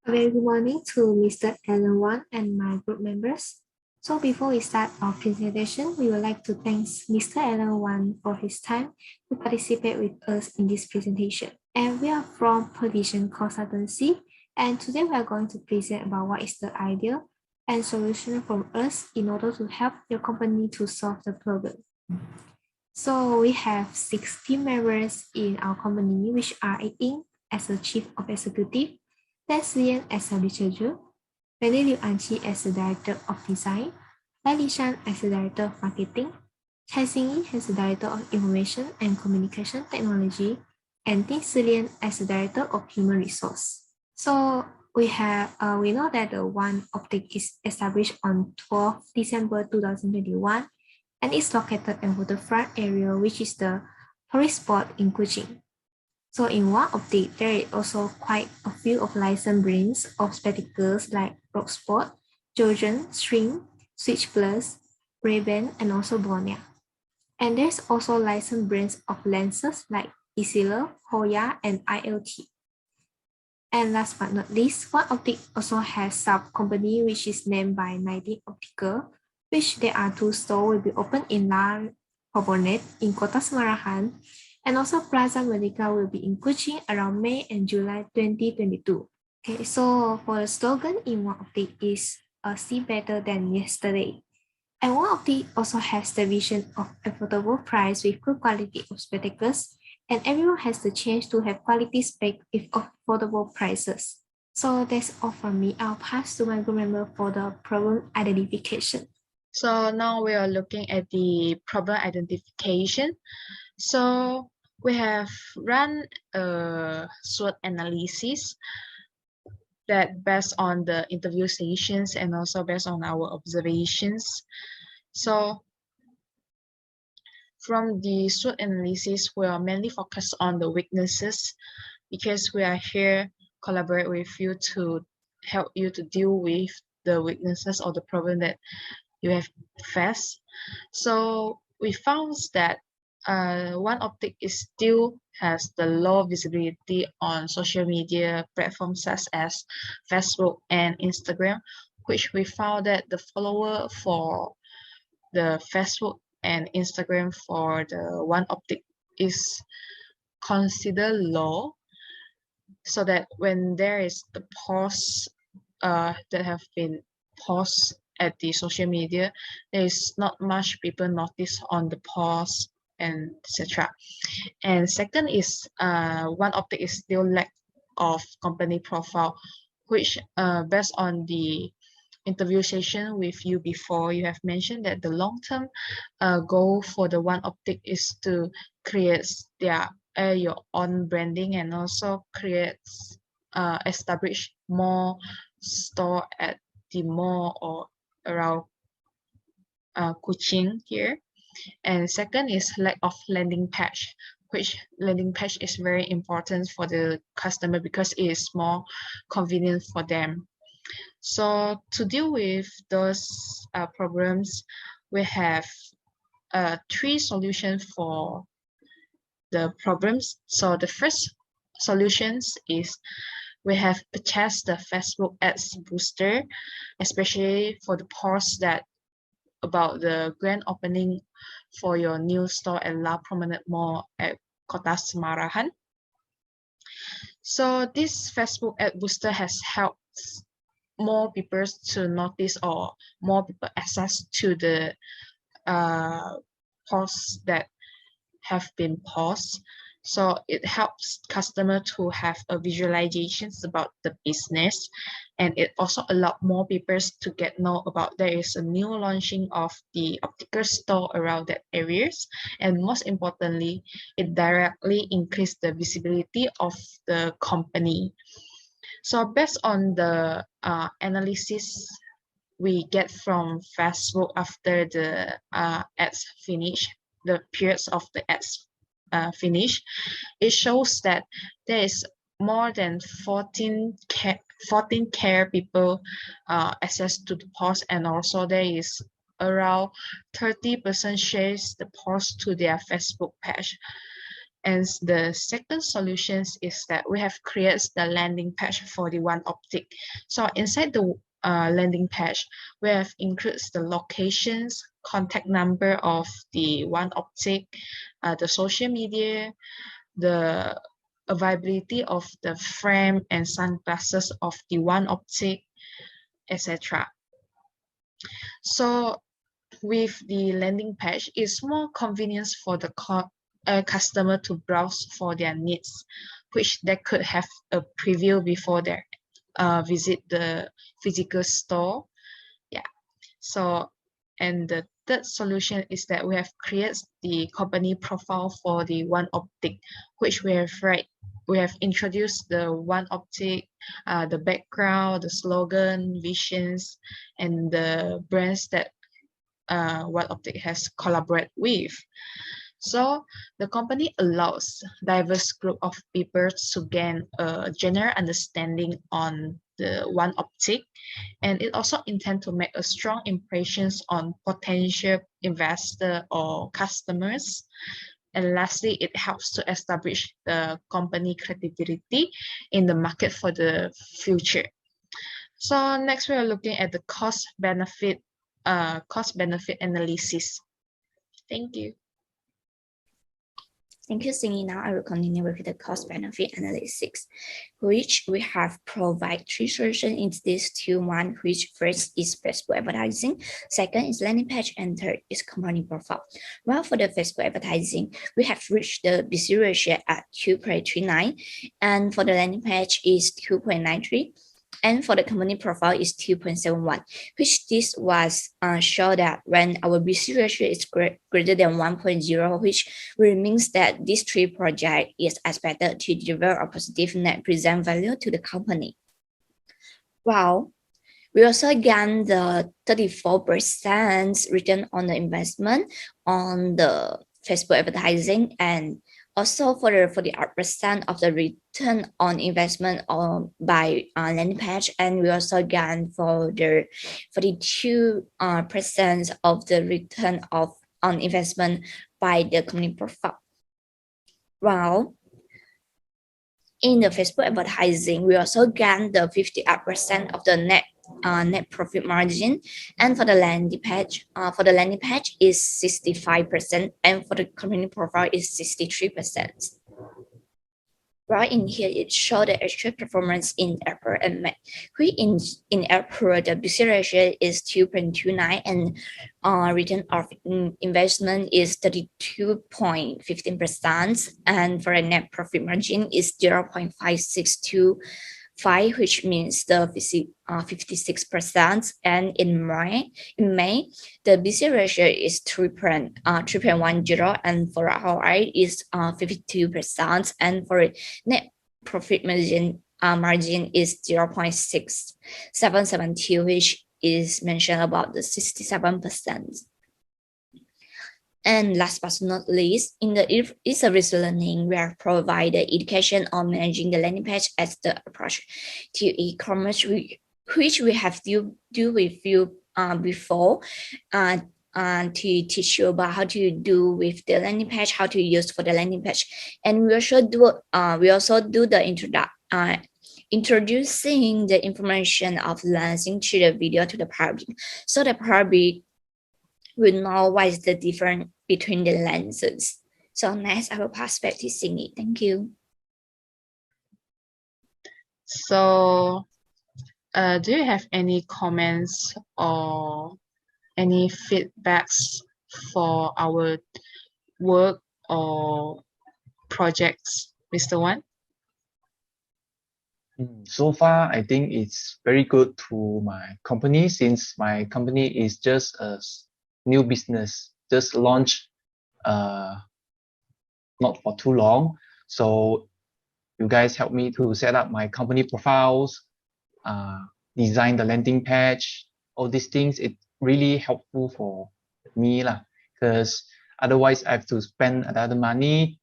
A very good morning to Mr. Alan Wan and my group members. So before we start our presentation, we would like to thank Mr. Alan Wan for his time to participate with us in this presentation. And we are from Provision Consultancy, and today we are going to present about what is the idea and solution from us in order to help your company to solve the problem. So we have 6 team members in our company, which are acting as a chief of executive, Tess Lian as a researcher, Penny Liu Anqi as the director of design, Lai Lishan as the director of marketing, Chai Xingyi as the director of information and communication technology, and Ting Silian as the director of human resource. So we know that the One Optic is established on 12 December 2021 and it's located in waterfront area, which is the tourist spot in Kuching. So in One Optic, there is also quite a few of licensed brands of spectacles like Rocksport, Jojon, String, Switch Plus, Ray-Ban, and also Bonia. And there's also licensed brands of lenses like Essilor, Hoya, and ILT. And last but not least, One Optic also has sub-company which is named by Nighting Optical, which there are 2 stores will be opened in La Promenade in Kota Semarahan, and also Plaza Merdeka will be in Kuching around May and July 2022. Okay, so for the slogan in One Optic is see better than yesterday. And One Optic also has the vision of affordable price with good quality of spectacles, and everyone has the chance to have quality spec with affordable prices. So that's all from me. I'll pass to my group member for the problem identification. So now we are looking at the problem identification. So we have run a SWOT analysis that based on the interview sessions and also based on our observations. So from the SWOT analysis, we are mainly focused on the weaknesses because we are here collaborate with you to help you to deal with the weaknesses or the problem that you have faced. So we found that One Optic is still has the low visibility on social media platforms such as Facebook and Instagram, which we found that the follower for the Facebook and Instagram for the One Optic is considered low, so that when there is the posts that have been posts at the social media, there is not much people notice on the post and etc. And second is One Optic is still lack of company profile, which based on the interview session with you before, you have mentioned that the long-term goal for the One Optic is to create your own branding and also establish more store at the mall or around Kuching here. And second is lack of landing page, which landing page is very important for the customer because it is more convenient for them. So to deal with those problems, we have 3 solutions for the problems. So the first solutions is we have purchased the Facebook ads booster, especially for the posts that about the grand opening for your new store at La Promenade Mall at Kota Semarahan. So this Facebook ad booster has helped more people to notice or more people access to the posts that have been paused. So it helps customer to have a visualizations about the business, and it also allow more people to get know about there is a new launching of the optical store around that areas, and most importantly, it directly increase the visibility of the company. So based on the analysis we get from Facebook after the ads finish, the periods of the ads finish, it shows that there is more than 14K people access to the post, and also there is around 30% shares the post to their Facebook page. And the second solution is that we have created the landing page for the One Optic. So inside the landing page, we have included the locations, contact number of the One Optic, the social media, the availability of the frame and sunglasses of the One Optic, etc. So with the landing page, it's more convenience for the customer to browse for their needs, which they could have a preview before they visit the physical store. Yeah. So, and the third solution is that we have created the company profile for the One Optic, which we have introduced the One Optic, the background, the slogan, visions, and the brands that One Optic has collaborated with. So the company allows diverse group of people to gain a general understanding on the One Optic, and it also intends to make a strong impressions on potential investor or customers. And lastly, it helps to establish the company credibility in the market for the future. So next we are looking at the cost benefit analysis. Thank you. Thank you, Cindy. Now I will continue with the cost-benefit analysis, which we have provided three solutions in this two. One, which first is Facebook advertising, second is landing page, and third is company profile. Well, for the Facebook advertising, we have reached the BC ratio at 2.39, and for the landing page is 2.93. And for the company profile is 2.71, which this was show that when our BC ratio is greater than 1.0, which means that this three project is expected to deliver a positive net present value to the company. Well, we also gain the 34% return on the investment on the Facebook advertising, and also for the percent of the return on investment by landing page, and we also gain for the 42% of the return on investment by the company profile. Well, in the Facebook advertising, we also gain the 58% of the net profit margin, and for the landing page is 65%, and for the company profile is 63%. Right in here, it shows the actual performance in April and May. In April, the BC ratio is 2.29, and return of investment is 32.15%, and for a net profit margin is 0.562. Which means the 56%, and in May, the BC ratio is 3.10, and for ROI is 52%, and for net profit margin is 0.6772, which is mentioned about the 67%. And last but not least, in the e-service learning, we have provided education on managing the landing page as the approach to e-commerce, which we have do with you before, to teach you about how to do with the landing page, how to use for the landing page, and we also do the introducing the information of launching to the video to the public, so the public will know what is the difference between the lenses. So next, I will pass back to Cindy. Thank you. So, do you have any comments or any feedbacks for our work or projects, Mr. Wan? So far, I think it's very good to my company, since my company is just a new business, just launched not for too long. So you guys help me to set up my company profiles, design the landing page, all these things. It's really helpful for me lah, because otherwise I have to spend another money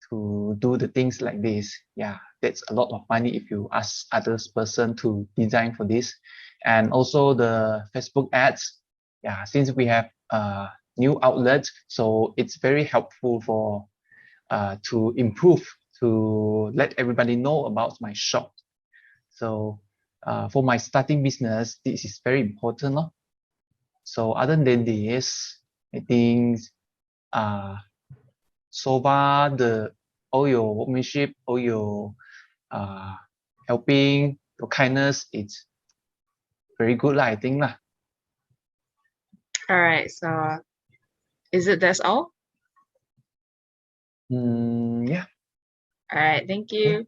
to do the things like this. Yeah, that's a lot of money if you ask other person to design for this. And also the Facebook ads. Yeah, since we have new outlets, so it's very helpful for to improve, to let everybody know about my shop. So for my starting business, this is very important. No? So other than this, I think so far all your workmanship, all your helping, your kindness, it's very good lah, I think lah. All right, so that's all? Yeah. All right, thank you.